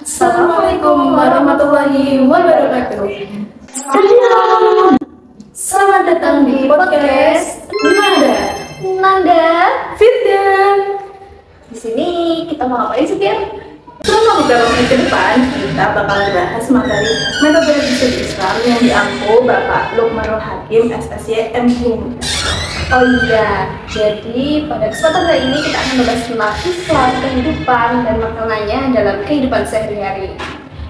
Assalamualaikum warahmatullahi wabarakatuh. Selamat datang di podcast Nanda Firdan. Di sini kita mau ngapain sih, Fir? Selama beberapa menit ke depan, kita bakal bahas materi metode riset Islam yang diampu Bapak Lukmanul Hakim, SSY, MHum. Oh iya, jadi pada kesempatan kali ini kita akan membahas tentang Islam, kehidupan, dan maknanya dalam kehidupan sehari-hari.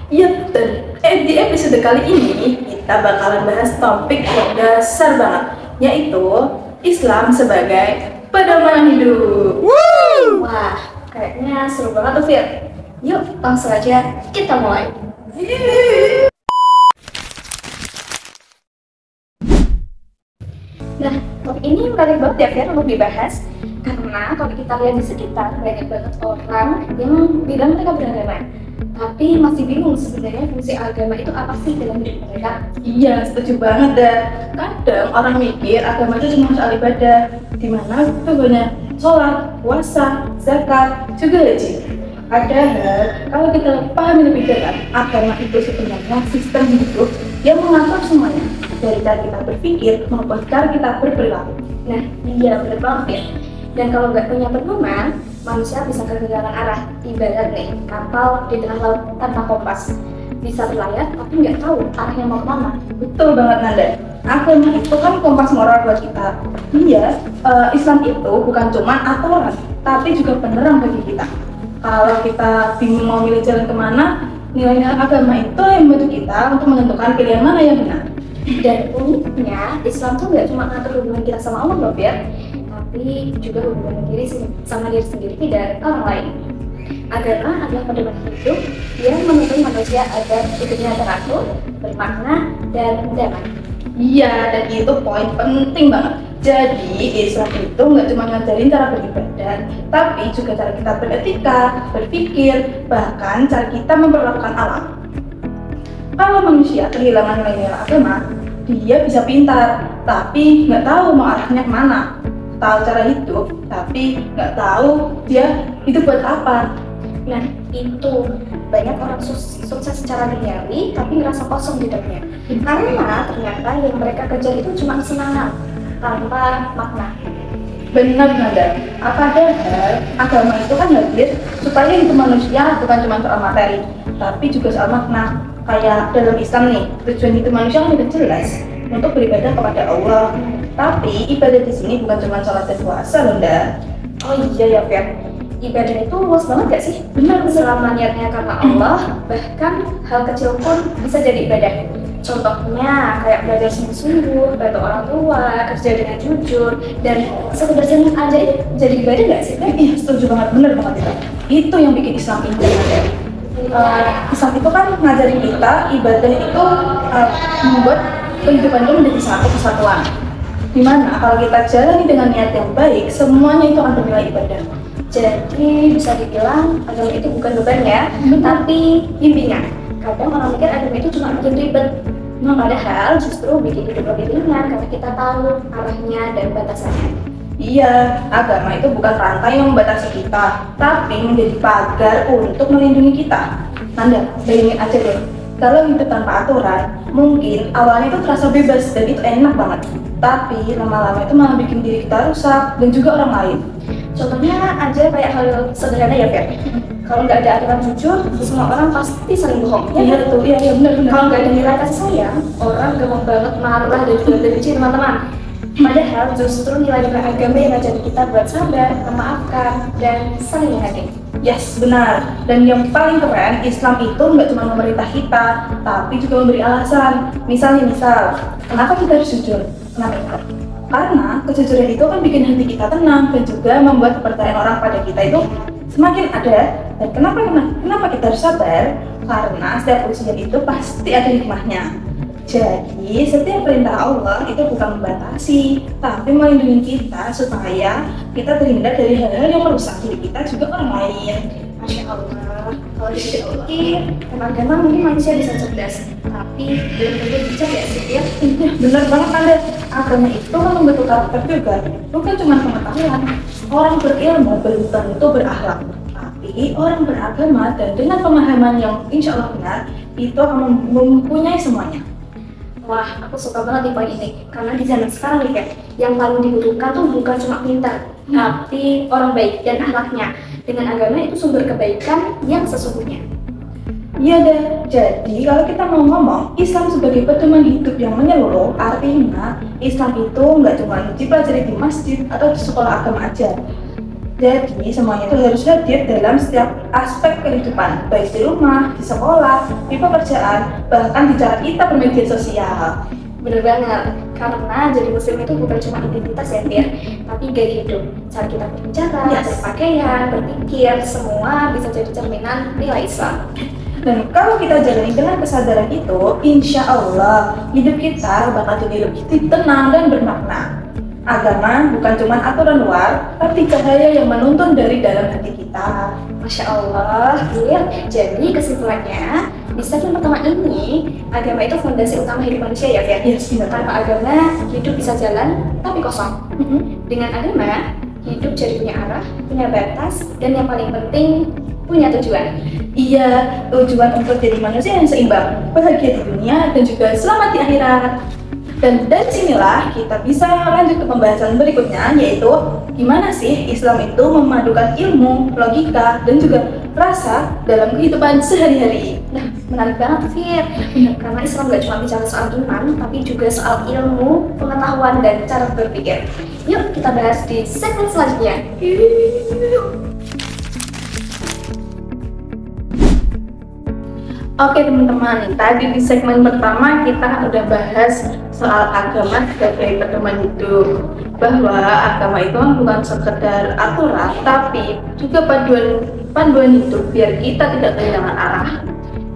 Iya, dan di episode kali ini kita bakalan bahas topik yang dasar banget, yaitu Islam sebagai pedoman hidup. Wah, kayaknya seru banget tuh, Fir. Yuk, langsung aja kita mulai. Nah, topik ini menarik banget ya, Fir, untuk dibahas. Karena kalau kita lihat di sekitar, banyak banget orang yang bilang mereka beragama, tapi masih bingung sebenarnya fungsi agama itu apa sih dalam hidup mereka. Iya, setuju banget. Dan kadang orang mikir agama itu cuma soal ibadah, dimana itu banyak sholat, puasa, zakat, juga haji. Padahal kalau kita pahami lebih dalam, agama itu sebenarnya sistem hidup yang mengatur semuanya, dari cara kita berpikir maupun cara kita berperilaku. Nah, iya benar banget ya. Dan kalau nggak punya pedoman, manusia bisa kehilangan arah. Ibarat nih, kapal di tengah laut tanpa kompas, bisa berlayar tapi nggak tahu arahnya mau kemana. Betul banget, Nanda. Agama itu kan kompas moral buat kita. Iya, Islam itu bukan cuma aturan, tapi juga penerang bagi kita. Kalau kita bingung mau milih jalan kemana, nilai-nilai agama itu yang membantu kita untuk menentukan pilihan mana yang benar. Dan uniknya, Islam tuh nggak cuma ngatur hubungan kita sama Allah loh, Biar, tapi juga hubungan diri sama diri sendiri dan orang lain. Agama adalah pedoman hidup yang menuntun manusia agar hidupnya teratur, bermakna, dan damai. Iya, dan itu poin penting banget. Jadi Islam itu nggak cuma ngajarin cara beribadah, tapi juga cara kita beretika, berpikir, bahkan cara kita memperlakukan alam. Kalau manusia kehilangan nilai-nilai agama, dia bisa pintar, tapi nggak tahu mau arahnya kemana. Tahu cara hidup, tapi nggak tahu dia hidup buat apa. Nah, itu banyak orang sukses secara duniawi, tapi ngerasa kosong hidupnya. Karena ternyata yang mereka kejar itu cuma kesenangan tanpa makna. Benar, Nanda. Padahal agama itu kan hadir supaya hidup manusia bukan cuma soal materi, tapi juga soal makna. Kayak dalam Islam nih, tujuan hidup manusia kan udah jelas, untuk beribadah kepada Allah. Tapi ibadah di sini bukan cuma sholat dan puasa, Nanda. Oh iya ya, Fir. Ibadah itu luas banget gak sih? Benar, selama niatnya karena Allah, bahkan hal kecil pun bisa jadi ibadah. Contohnya kayak belajar sungguh-sungguh, bantu orang tua, kerja dengan jujur, dan sekedar senyum aja jadi ibadah gak sih? Iya, setuju banget, bener banget itu. Itu yang bikin Islam indah. Islam itu kan ngajarin kita ibadah itu membuat kehidupan itu menjadi satu kesatuan. Dimana kalau kita jalani dengan niat yang baik, semuanya itu akan bernilai ibadah. Jadi bisa dibilang agama itu bukan beban ya, tapi bimbingan. Kadang orang mikir agama itu cuma bikin ribet, padahal justru bikin hidup lebih ringan karena kita tahu arahnya dan batasannya. Iya, agama itu bukan rantai yang membatasi kita, tapi menjadi pagar untuk melindungi kita. Nanda, bayangin aja deh, kalau hidup tanpa aturan, mungkin awalnya itu terasa bebas dan itu enak banget. Tapi lama-lama itu malah bikin diri kita rusak dan juga orang lain. Contohnya aja kayak hal sederhana ya, Fer. Kalau nggak ada aturan jujur, semua orang pasti saling bohong. Iya tuh, iya benar. Kalau nggak ada nilai kasih sayang, orang gampang banget marah dan juga benci teman-teman. Padahal justru nilai-nilai agama yang ngajarin kita buat sabar, memaafkan, dan saling menghargai. Yes, benar. Dan yang paling keren, Islam itu nggak cuma memerintah kita, tapi juga memberi alasan. Misal, kenapa kita harus jujur? Kenapa? Karena kejujuran itu kan bikin hati kita tenang dan juga membuat kepercayaan orang pada kita itu semakin ada. Dan kenapa kita harus sabar? Karena setiap ujian itu pasti ada hikmahnya. Jadi setiap perintah Allah itu bukan membatasi, tapi melindungi kita supaya kita terhindar dari hal-hal yang merusak diri kita juga orang lain. Masya Allah, kalau dipikir agama mungkin manusia bisa cerdas, tapi belum tentu bijak ya sih ya. Bener banget, Anda. Agama itu kan membentuk karakter juga, bukan cuma pengetahuan. Orang berilmu belum tentu berakhlak, tapi Jadi orang beragama dan dengan pemahaman yang insya Allah benar itu akan mempunyai semuanya. Wah, aku suka banget di poin ini karena di zaman sekarang nih Fer, yang paling dibutuhkan tuh bukan cuma pintar, tapi orang baik dan akhlaknya. Dengan agama itu sumber kebaikan yang sesungguhnya. Iya deh, jadi kalau kita mau ngomong Islam sebagai pedoman hidup yang menyeluruh, artinya Islam itu nggak cuma dipelajari di masjid atau di sekolah agama aja. Jadi semuanya itu harus hadir dalam setiap aspek kehidupan, baik di rumah, di sekolah, di pekerjaan, bahkan di cara kita bermedia sosial. Bener banget, karena jadi muslim itu bukan cuma identitas ya Fir, tapi gaya hidup. Cara kita berbicara, berpakaian, berpikir, semua bisa jadi cerminan nilai Islam. Dan kalau kita jalani dengan kesadaran itu, insya Allah hidup kita bakal jadi lebih tenang dan bermakna. Agama bukan cuma aturan luar, tapi cahaya yang menuntun dari dalam hati kita. Masya Allah, Fir. Jadi kesimpulannya, di segmen pertama ini, agama itu fondasi utama hidup manusia ya Fir? Yes, benar. Tanpa agama, hidup bisa jalan, tapi kosong. Dengan agama, hidup jadi punya arah, punya batas, dan yang paling penting, punya tujuan. Iya, tujuan untuk jadi manusia yang seimbang, bahagia di dunia dan juga selamat di akhirat. Dan dari sinilah kita bisa lanjut ke pembahasan berikutnya, yaitu gimana sih Islam itu memadukan ilmu, logika, dan juga rasa dalam kehidupan sehari-hari. Nah, menarik banget Fir, karena Islam gak cuma bicara soal iman, tapi juga soal ilmu, pengetahuan, dan cara berpikir. Yuk kita bahas di segmen selanjutnya. Oke teman-teman, tadi di segmen pertama kita udah bahas soal agama sebagai pedoman hidup, bahwa agama itu bukan sekedar aturan, tapi juga panduan hidup biar kita tidak kehilangan arah.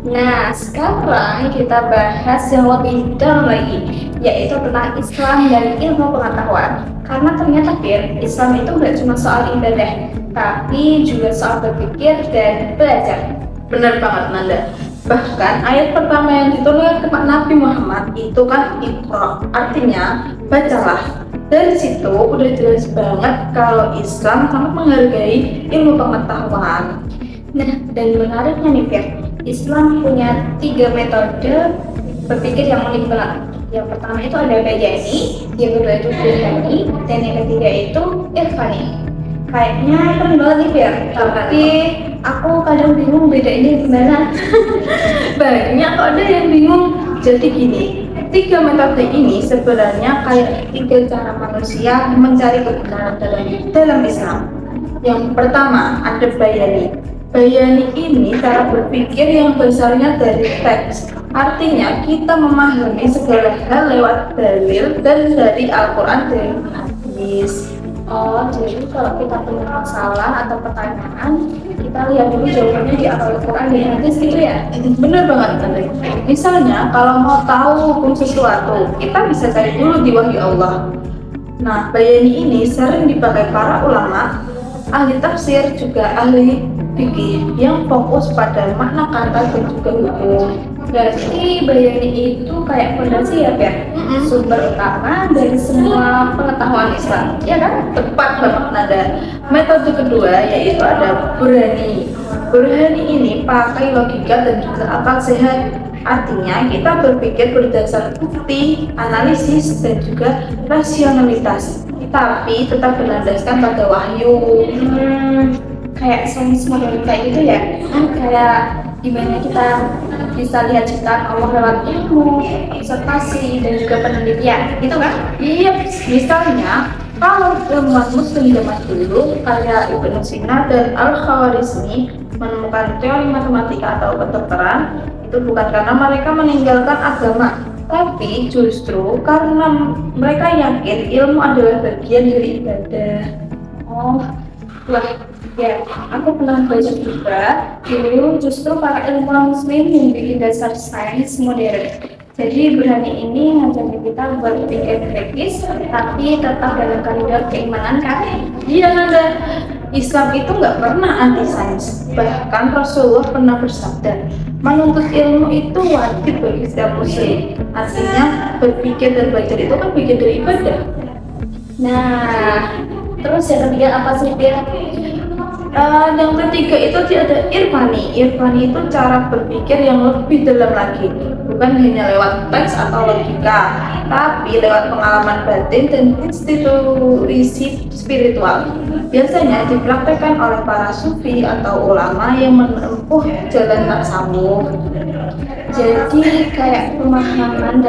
Nah, sekarang kita bahas yang lebih dalam lagi, yaitu tentang Islam dan ilmu pengetahuan. Karena ternyata Fir, Islam itu gak cuma soal ibadah, tapi juga soal berpikir dan belajar. Benar banget Nanda. Bahkan ayat pertama yang diturunkan ke Nabi Muhammad itu kan Iqra, artinya bacalah. Dari situ udah jelas banget kalau Islam sangat menghargai ilmu pengetahuan. Nah, dan menariknya nih Fir, Islam punya 3 metode berpikir yang unik banget. Yang pertama itu ada Bayani, yang kedua itu Burhani, dan yang ketiga itu Irfani. Kayaknya keren banget nih Fir, tapi aku kadang bingung bedainnya gimana. Banyak kok ada yang bingung. Jadi gini, 3 metode ini sebenarnya kayak 3 cara manusia mencari kebenaran dalam Islam. Yang pertama ada Bayani. Bayani ini cara berpikir yang besarnya dari teks. Artinya kita memahami segala hal lewat dalil dan dari Al-Quran dan hadis. Oh, jadi kalau kita punya masalah atau pertanyaan, kita lihat dulu jawabannya di Al-Quran dan hadis gitu ya? Bener banget Andre. Misalnya kalau mau tahu hukum sesuatu, kita bisa cari dulu di wahyu Allah. Nah, Bayani ini sering dipakai para ulama, ahli tafsir, juga ahli fikih yang fokus pada makna kata dan juga hukum. Berarti Bayani itu kayak fondasi ya, Fer? Sumber utama dari semua pengetahuan Islam, ya kan? Tepat banget Nada. Metode kedua yaitu ada Burhani. Burhani ini pakai logika dan juga akal sehat. Artinya kita berpikir berdasar bukti, analisis, dan juga rasionalitas, tapi tetap berlandaskan pada wahyu. Kayak sains modern kayak gitu ya? Kayak gimana kita bisa lihat ciptaan Allah lewat ilmu, observasi, dan juga penelitian, gitu kan? Iya, misalnya kalau ilmuwan muslim zaman dulu kayak Ibnu Sina dan Al-Khawarizmi menemukan teori matematika atau kedokteran, itu bukan karena mereka meninggalkan agama, tapi justru karena mereka yakin ilmu adalah bagian dari ibadah. Oh, wah, ya, aku pernah baca juga dulu justru para ilmuwan muslim yang bikin dasar sains modern. Jadi Burhani ini ngajarin kita buat berpikir kritis, tapi tetap dalam koridor keimanan kan? Iya Nanda, Islam itu nggak pernah anti sains. Bahkan Rasulullah pernah bersabda, menuntut ilmu itu wajib bagi setiap muslim. Artinya berpikir dan belajar itu kan bagian dari ibadah. Nah, terus yang ketiga apa sih, Fir? Yang ketiga itu ada irfani. Irfani itu cara berpikir yang lebih dalam lagi, bukan hanya lewat teks atau logika, tapi lewat pengalaman batin dan institusi spiritual. Biasanya dipraktekkan oleh para sufi atau ulama yang menempuh jalan tasawuf. Jadi kayak pemahaman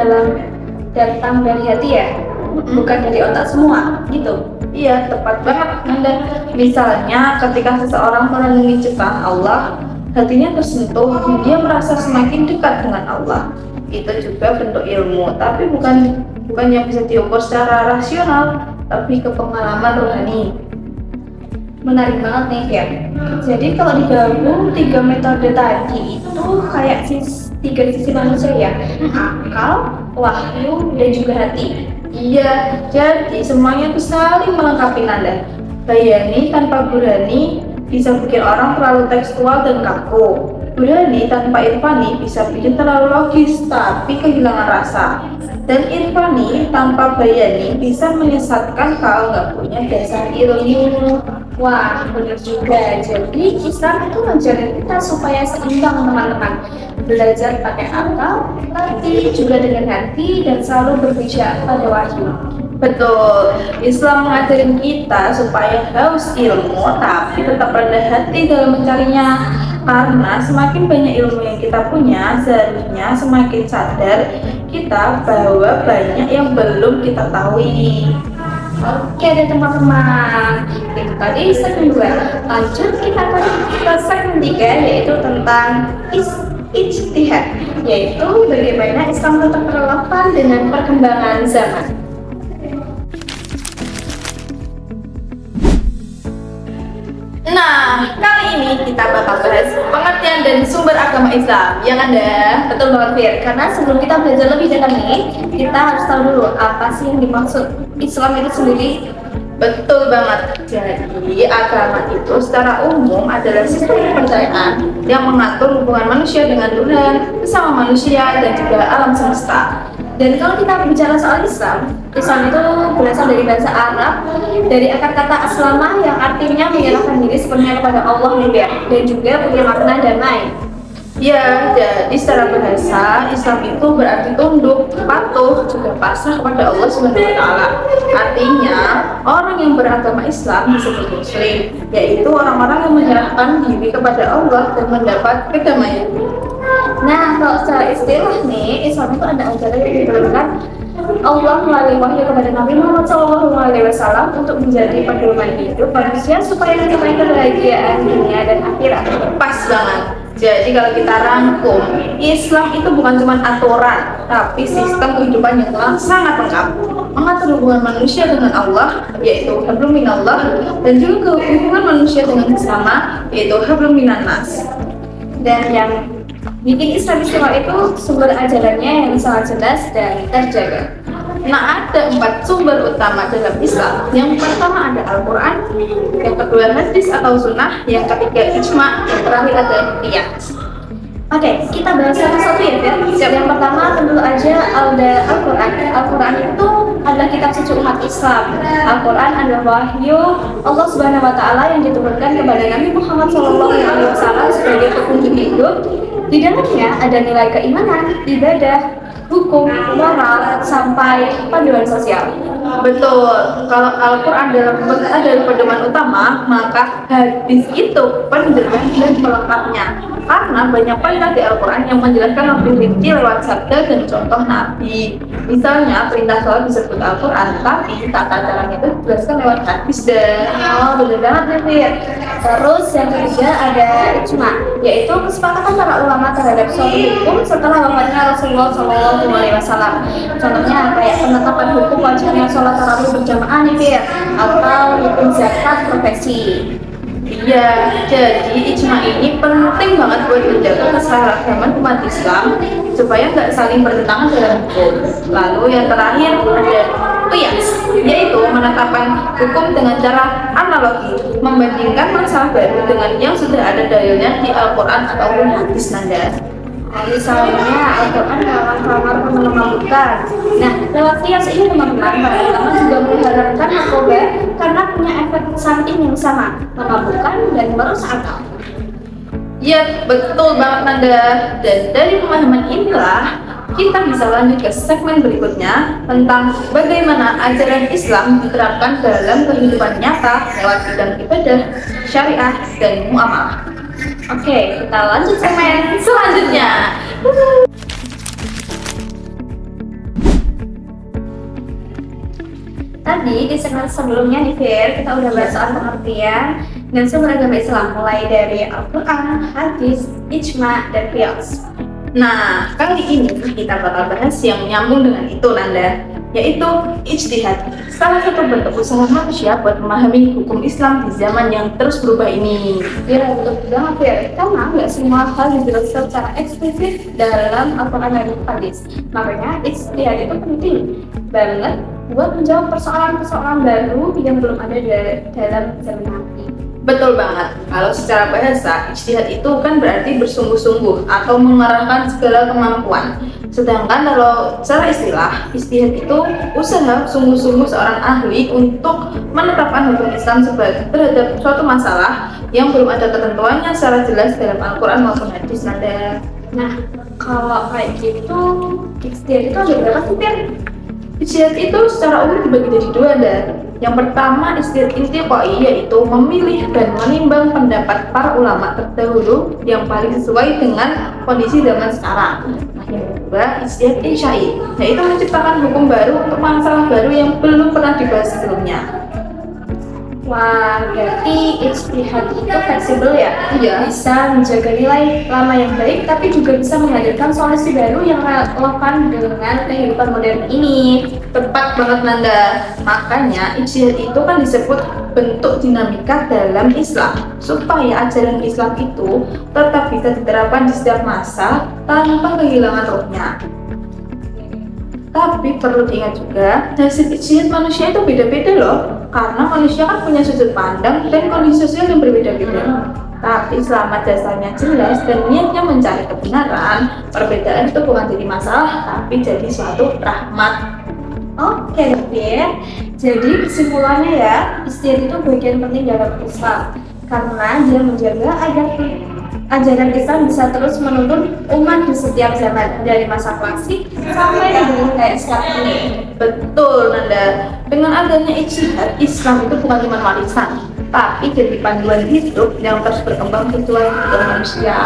datang dari hati ya, bukan dari otak semua gitu. Iya, tepat banget Nanda. Misalnya ketika seseorang merenungi ciptaan Allah, hatinya tersentuh, dia merasa semakin dekat dengan Allah. Itu juga bentuk ilmu, tapi bukan yang bisa diukur secara rasional, tapi ke pengalaman rohani. Menarik banget nih ya. Jadi kalau digabung 3 metode tadi itu kayak tiga sisi manusia ya, akal, wahyu, dan juga hati. Iya, jadi semuanya itu saling melengkapi Nanda. Bayani tanpa burhani bisa bikin orang terlalu tekstual dan kaku. Burhani tanpa irfani bisa bikin terlalu logis tapi kehilangan rasa. Dan irfani tanpa bayani bisa menyesatkan kalau nggak punya dasar ilmu. Wah, benar juga. Jadi Islam itu mengajarin kita supaya seimbang teman-teman. Belajar pakai akal, tapi juga dengan hati dan selalu berpijak pada wahyu. Betul, Islam mengajarin kita supaya haus ilmu tapi tetap rendah hati dalam mencarinya. Karena semakin banyak ilmu yang kita punya, seharusnya semakin sadar kita bahwa banyak yang belum kita tahu. Oke deh teman-teman, itu tadi segmen 2. Lanjut kita ke segmen 3, yaitu tentang ijtihad, yaitu bagaimana Islam tetap relevan dengan perkembangan zaman. Nah, kali ini kita bakal bahas pengertian dan sumber agama Islam. Yang ada, Betul banget Fir, karena sebelum kita belajar lebih dalam nih, kita harus tahu dulu apa sih yang dimaksud Islam itu sendiri. betul banget. Jadi, agama itu secara umum adalah sistem kepercayaan yang mengatur hubungan manusia dengan Tuhan, sesama manusia, dan juga alam semesta. Dan kalau kita bicara soal Islam itu berasal dari bahasa Arab, dari akar kata aslamah yang artinya menyerahkan diri sepenuhnya kepada Allah dan juga punya makna damai. Ya, jadi secara bahasa Islam itu berarti tunduk, patuh, juga pasrah kepada Allah SWT. Artinya, orang yang beragama Islam disebut Muslim, yaitu orang-orang yang menyerahkan diri kepada Allah dan mendapat kedamaian. Nah, kalau secara istilah nih, Islam itu ada ajaran yang diturunkan Allah melalui wahyu kepada Nabi Muhammad SAW untuk menjadi pedoman hidup manusia supaya mencapai kebahagiaan dunia dan akhirat. Pas banget. Jadi kalau kita rangkum, Islam itu bukan cuma aturan, tapi sistem kehidupan yang sangat lengkap. Mengatur hubungan manusia dengan Allah, yaitu hablum minallah, dan juga hubungan manusia dengan sesama, yaitu hablum minannas. Dan yang bikin Islam istimewa itu sumber ajarannya yang sangat jelas dan terjaga. Nah, ada 4 sumber utama dalam Islam. Yang pertama ada Al-Quran, yang kedua hadis atau sunnah, yang ketiga ijma, yang terakhir ada qiyas. Oke, kita bahas satu-satu ya, Fir. Yang pertama tentu aja ada Al-Quran. Al-Quran itu adalah kitab suci umat Islam. Al-Quran adalah wahyu Allah Subhanahu Wa Taala yang diturunkan kepada Nabi Muhammad SAW sebagai petunjuk hidup. Di dalamnya ada nilai keimanan, ibadah, hukum, moral, sampai panduan sosial. Betul, kalau Al-Quran adalah pedoman utama, maka hadis itu penjelasan dan pelengkapnya. Karena banyak perintah di Al-Quran yang menjelaskan lebih rinci lewat sabda dan contoh Nabi. Misalnya perintah sholat disebut Al-Quran, tapi tata caranya itu dijelaskan lewat hadis dan Bener banget nih Fir. Terus yang ketiga ada ijma, yaitu kesepakatan para ulama terhadap suatu hukum setelah wafatnya Rasulullah SAW. Contohnya kayak penetapan hukum wajibnya sholat tarawih berjamaah nih Fir, atau hukum zakat profesi. Iya, jadi ijma ini penting banget buat menjaga keseragaman umat Islam supaya nggak saling bertentangan dalam hukum. Lalu yang terakhir ada qiyas, yaitu menetapkan hukum dengan cara analogi, membandingkan masalah baru dengan yang sudah ada dalilnya di Al-Quran ataupun hadis Nanda. Nah, misalnya Al-Quran melarang memabukkan. Nah, lewat kias ini teman-teman, para ulama juga mengharamkan narkoba karena punya efek samping yang sama, memabukkan dan merusak akal. Ya, betul banget Nanda. Dan dari pemahaman inilah kita bisa lanjut ke segmen berikutnya tentang bagaimana ajaran Islam diterapkan dalam kehidupan nyata lewat bidang ibadah, syariah, dan muamalah. Oke, kita lanjut segmen selanjutnya. Tadi di segmen sebelumnya nih Fir, kita udah bahas soal pengertian dan sumber agama Islam mulai dari Al-Quran, hadis, ijma, dan qiyas. Nah, kali ini kita bakal bahas yang nyambung dengan itu Nanda, yaitu ijtihad, salah satu bentuk usaha manusia buat memahami hukum Islam di zaman yang terus berubah ini. Ya, betul banget Fir, karena nggak semua hal dijelaskan secara eksplisit dalam Al-Quran dan hadis. Makanya ijtihad itu penting banget buat menjawab persoalan-persoalan baru yang belum ada dalam zaman nanti. Betul banget. Kalau secara bahasa, ijtihad itu kan berarti bersungguh-sungguh atau mengerahkan segala kemampuan. Sedangkan kalau secara istilah, ijtihad itu usaha sungguh-sungguh seorang ahli untuk menetapkan hukum Islam terhadap suatu masalah yang belum ada ketentuannya secara jelas dalam Al-Quran maupun hadis Nanda. Nah, kalau kayak gitu, ijtihad itu ada berapa sih Fir? Ijtihad itu secara umum dibagi jadi dua dan yang pertama ijtihad intiqai, yaitu memilih dan menimbang pendapat para ulama terdahulu yang paling sesuai dengan kondisi zaman sekarang. Nah, yang kedua ijtihad insyai, yaitu menciptakan hukum baru untuk masalah baru yang belum pernah dibahas sebelumnya. Wah, berarti ijtihad itu fleksibel ya? Iya. Bisa menjaga nilai lama yang baik, tapi juga bisa menghadirkan solusi baru yang relevan dengan kehidupan modern ini. Tepat banget Nanda. Makanya ijtihad itu kan disebut bentuk dinamika dalam Islam, supaya ajaran Islam itu tetap bisa diterapkan di setiap masa tanpa kehilangan rohnya. Tapi perlu diingat juga, hasil ijtihad manusia itu beda-beda loh, karena manusia kan punya sudut pandang dan kondisi sosial yang berbeda-beda. Tapi selama dasarnya jelas dan niatnya mencari kebenaran, perbedaan itu bukan jadi masalah, tapi jadi suatu rahmat. Oke, Fir. Jadi kesimpulannya ya, ijtihad itu bagian penting dalam Islam karena dia menjaga agar ajaran Islam bisa terus menuntun umat di setiap zaman, dari masa klasik sampai dengan kayak sekarang ini. Betul Nanda. Dengan adanya ijtihad, Islam itu bukan cuma warisan, tapi jadi panduan hidup yang terus berkembang sesuai kebutuhan manusia.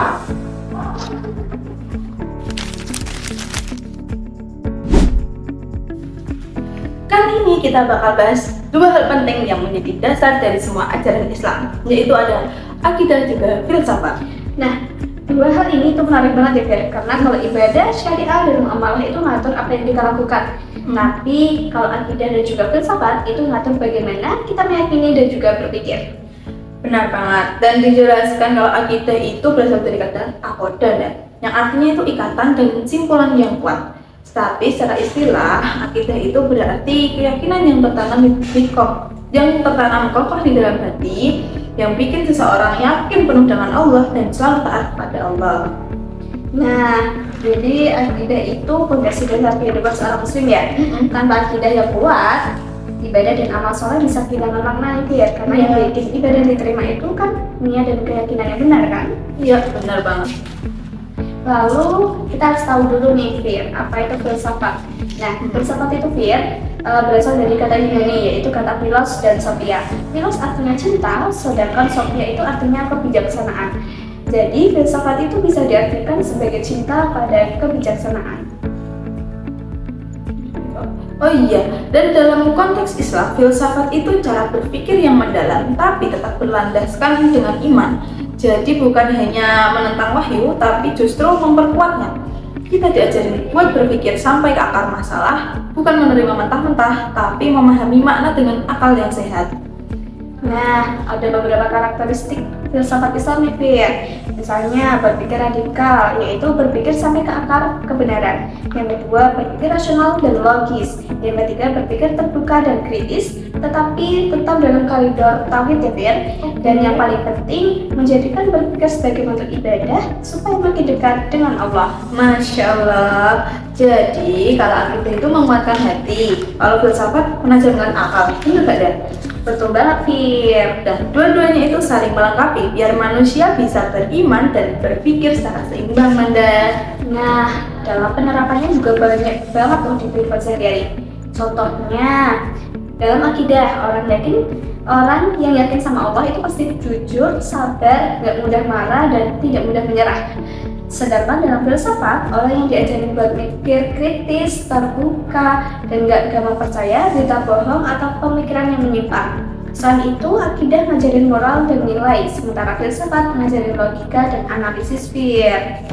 Kali ini kita bakal bahas dua hal penting yang menjadi dasar dari semua ajaran Islam, yaitu ada akidah dan juga filsafat. Nah, dua hal ini tuh menarik banget ya Fir, karena kalau ibadah, syariah, dan muamalah itu ngatur apa yang kita lakukan. Tapi kalau akidah dan juga filsafat itu ngatur bagaimana kita meyakini dan juga berpikir. Benar banget. Dan dijelaskan kalau akidah itu berasal dari kata akoda, yang artinya itu ikatan dan simpulan yang kuat. Tapi secara istilah, akidah itu berarti keyakinan yang tertanam kokoh di dalam hati, yang bikin seseorang yakin penuh dengan Allah dan selalu taat pada Allah. Nah, jadi akidah itu fondasi dasar kehidupan seorang muslim ya. Tanpa akidah yang kuat, ibadah dan amal soleh bisa kehilangan makna itu ya. Karena yang bikin ibadah diterima itu kan niat dan keyakinan yang benar kan? Iya, benar banget. Lalu kita harus tahu dulu nih Fir, apa itu filsafat. Nah, filsafat itu Fir berasal dari kata Yunani, yaitu kata philos dan sophia. Philos artinya cinta, sedangkan sophia itu artinya kebijaksanaan. Jadi filsafat itu bisa diartikan sebagai cinta pada kebijaksanaan. Oh iya, dan dalam konteks Islam, filsafat itu cara berpikir yang mendalam, tapi tetap berlandaskan dengan iman. Jadi bukan hanya menentang wahyu, tapi justru memperkuatnya. Kita diajarin buat berpikir sampai ke akar masalah, bukan menerima mentah-mentah, tapi memahami makna dengan akal yang sehat. Nah, ada beberapa karakteristik filsafat Islam nih Fir. Misalnya berpikir radikal, yaitu berpikir sampai ke akar kebenaran. Yang kedua, berpikir rasional dan logis. Yang ketiga, berpikir terbuka dan kritis, tetapi tetap dalam koridor tauhid ya Fir. Dan yang paling penting, menjadikan berpikir sebagai bentuk ibadah supaya makin dekat dengan Allah. Masya Allah. Jadi kalau akidah itu menguatkan hati, kalau filsafat menajamkan akal. Benar gak Dan? Betul banget Fir. Dan dua-duanya itu saling melengkapi biar manusia bisa beriman dan berpikir secara seimbang, Nanda. Nah, dalam penerapannya juga banyak banget loh di kehidupan sehari-hari. Contohnya, dalam akidah, orang yang yakin sama Allah itu pasti jujur, sabar, gak mudah marah, dan tidak mudah menyerah. Sedangkan dalam filsafat, orang yang diajarin buat mikir kritis, terbuka, dan gak gampang percaya berita bohong atau pemikiran yang menyimpang. Selain itu, akidah ngajarin moral dan nilai, sementara filsafat ngajarin logika dan analisis Fir.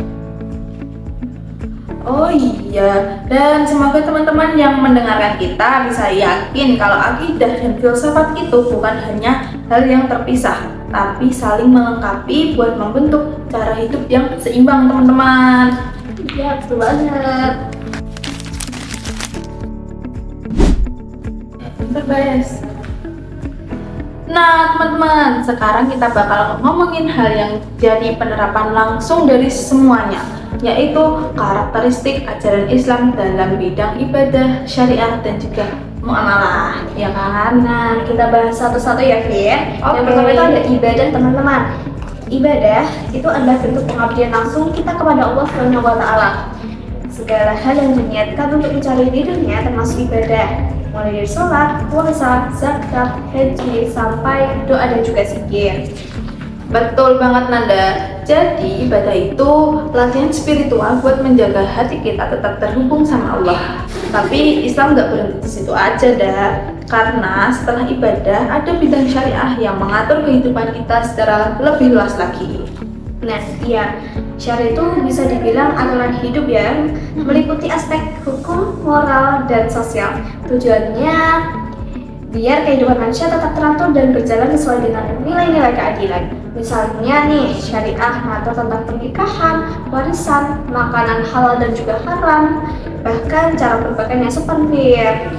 Oh iya, dan semoga teman-teman yang mendengarkan kita bisa yakin kalau akidah dan filsafat itu bukan hanya hal yang terpisah, tapi saling melengkapi buat membentuk cara hidup yang seimbang, teman-teman. Iya, betul banget. Berbahas. Nah, teman-teman, sekarang kita bakal ngomongin hal yang jadi penerapan langsung dari semuanya, yaitu karakteristik ajaran Islam dalam bidang ibadah, syariah, dan juga muamalah, ya kan? Nah, kita bahas satu-satu ya, Fir. Oke. Yang pertama itu ada ibadah, teman-teman. Ibadah itu adalah bentuk pengabdian langsung kita kepada Allah Subhanahu wa Ta'ala. Segala hal yang diniatkan untuk mencari ridhonya termasuk ibadah, mulai dari sholat, puasa, zakat, haji, sampai doa dan juga zikir. Betul banget, Nanda. Jadi ibadah itu latihan spiritual buat menjaga hati kita tetap terhubung sama Allah. Tapi Islam nggak berhenti di situ aja dah. Karena setelah ibadah ada bidang syariah yang mengatur kehidupan kita secara lebih luas lagi. Nah, iya, syariah itu bisa dibilang aturan hidup yang meliputi aspek hukum, moral, dan sosial. Tujuannya biar kehidupan manusia tetap teratur dan berjalan sesuai dengan nilai-nilai keadilan. Misalnya nih, syariah mengatur tentang pernikahan, warisan, makanan halal dan juga haram, bahkan cara berpakaian yang sopan, Fir.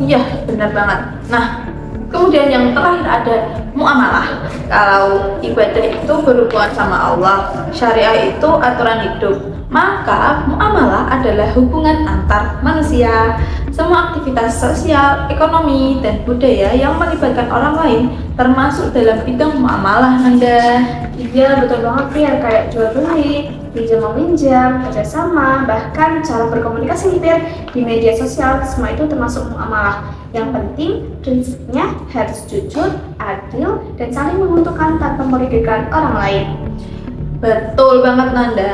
Iya, benar banget. Nah, kemudian yang terakhir ada muamalah. Kalau ibadah itu berhubungan sama Allah, syariah itu aturan hidup, maka muamalah adalah hubungan antar manusia. Semua aktivitas sosial, ekonomi, dan budaya yang melibatkan orang lain termasuk dalam bidang muamalah, Nanda. Iya, betul banget, Fir. Kayak jual beli, pinjam meminjam, kerjasama, bahkan cara berkomunikasi, Fir, di media sosial, semua itu termasuk muamalah. Yang penting, prinsipnya harus jujur, adil, dan saling menguntungkan tanpa merugikan orang lain. Betul banget, Nanda.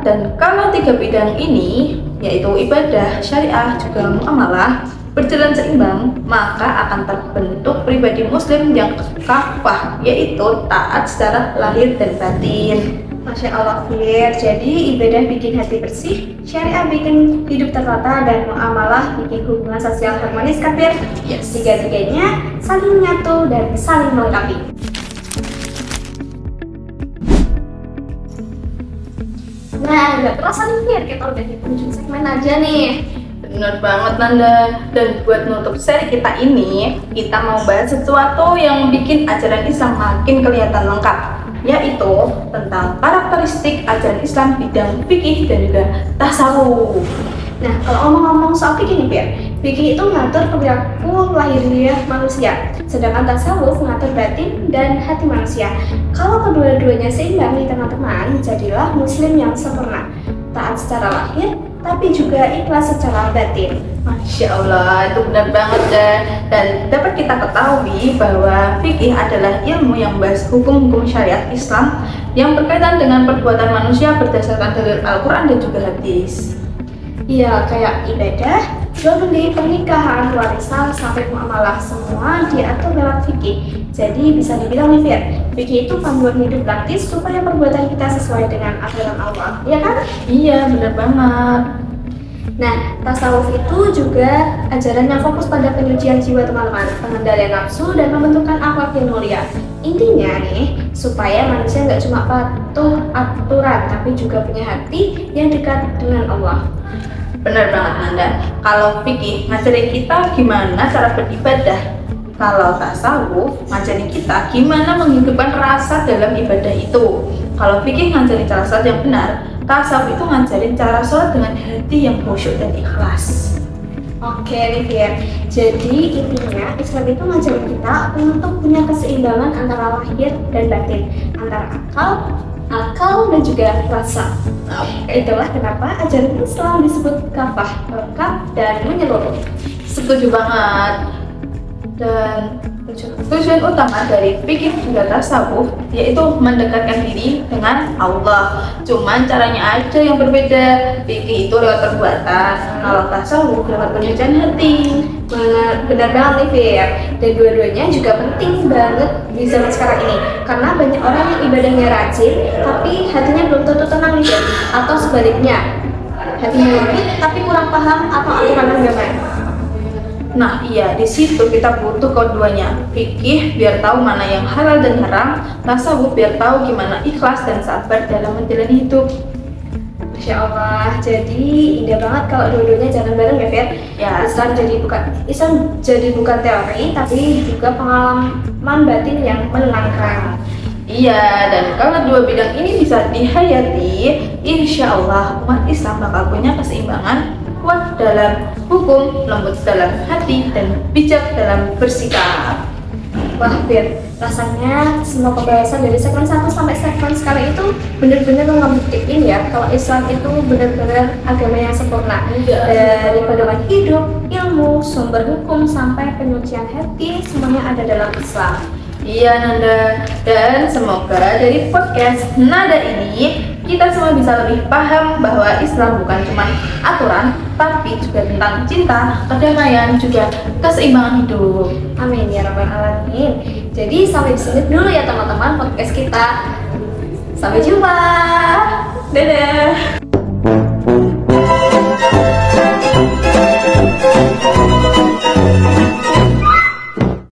Dan kalau tiga bidang ini, yaitu ibadah, syariah, juga muamalah, berjalan seimbang, maka akan terbentuk pribadi muslim yang kafah, yaitu taat secara lahir dan batin. Masya Allah, Fir. Jadi ibadah bikin hati bersih, syariah bikin hidup tertata, dan muamalah bikin hubungan sosial harmonis, kan, Fir? Yes. Tiga-tiganya saling menyatu dan saling melengkapi. Nah, nggak terasa nih, Fir, kita udah di penghujung segmen aja nih. Bener banget, Nanda. Dan buat nutup seri kita ini, kita mau bahas sesuatu yang bikin ajaran Islam makin kelihatan lengkap, yaitu tentang karakteristik ajaran Islam bidang fikih dan juga tasawuf. Nah, kalau ngomong-ngomong soal fikih nih, Fir, fikih itu mengatur perilaku lahiriah manusia, sedangkan tasawuf mengatur batin dan hati manusia. Kalau kedua-duanya seimbang nih, teman-teman, jadilah muslim yang sempurna, taat secara lahir, tapi juga ikhlas secara batin. Masya Allah, itu benar banget deh. Dan dapat kita ketahui bahwa fikih adalah ilmu yang membahas hukum-hukum syariat Islam yang berkaitan dengan perbuatan manusia berdasarkan dalil Al-Quran dan juga hadis. Iya, kayak ibadah, jual beli, pernikahan, warisan, sampai muamalah, semua diatur lewat fikih. Jadi bisa dibilang nih, Fir, fikih itu panduan hidup praktis supaya perbuatan kita sesuai dengan aturan Allah, ya kan? Iya, benar banget. Nah, tasawuf itu juga ajaran yang fokus pada penyucian jiwa, teman-teman, pengendalian nafsu dan pembentukan akhlak yang mulia. Intinya nih, supaya manusia nggak cuma patuh aturan tapi juga punya hati yang dekat dengan Allah. Benar banget Nanda. Kalau fikih ngajarin kita gimana cara beribadah. Kalau tasawuf ngajarin kita gimana menghidupkan rasa dalam ibadah itu. Kalau fikih ngajarin cara sholat yang benar, tasawuf itu ngajarin cara sholat dengan hati yang khusyuk dan ikhlas. Oke nih Fir, jadi intinya Islam itu ngajarin kita untuk punya keseimbangan antara lahir dan batin, antara akal dan juga rasa. Itulah kenapa ajaran Islam disebut kafah, lengkap dan menyeluruh. Setuju banget. Dan tujuan utama dari fikih juga tasawuf yaitu mendekatkan diri dengan Allah. Cuman caranya aja yang berbeda. Fikih itu lewat perbuatan, kalau tasawuf lewat penyucian hati. Benar banget nih Fir, dan dua-duanya juga penting banget di zaman sekarang ini, karena banyak orang yang ibadahnya rajin tapi hatinya belum tentu tenang nih Fir, atau sebaliknya hatinya lembut tapi kurang paham atau aturan agama. Nah iya, di situ kita butuh keduanya. Fikih biar tahu mana yang halal dan haram, tasawuf biar tahu gimana ikhlas dan sabar dalam menjalani hidup. Masya Allah, jadi indah banget kalau dua-duanya jalan bareng ya Fir. Ya, Islam jadi bukan teori tapi juga pengalaman batin yang menenangkan. iya, dan kalau dua bidang ini bisa dihayati, insya Allah umat Islam bakal punya keseimbangan, kuat dalam hukum, lembut dalam hati, dan bijak dalam bersikap. Wah Fir, rasanya semua pembahasan dari segmen 1 sampai segmen sekarang itu benar-benar membuktikan ya kalau Islam itu benar-benar agama yang sempurna. Dari pedoman hidup, ilmu, sumber hukum, sampai penyucian hati, semuanya ada dalam Islam. Iya Nanda, dan semoga dari podcast Nada ini kita semua bisa lebih paham bahwa Islam bukan cuma aturan, tapi juga tentang cinta, kedamaian, juga keseimbangan hidup. Amin ya rabbal alamin. Jadi sampai di sini dulu ya teman-teman podcast kita. Sampai jumpa. Dadah.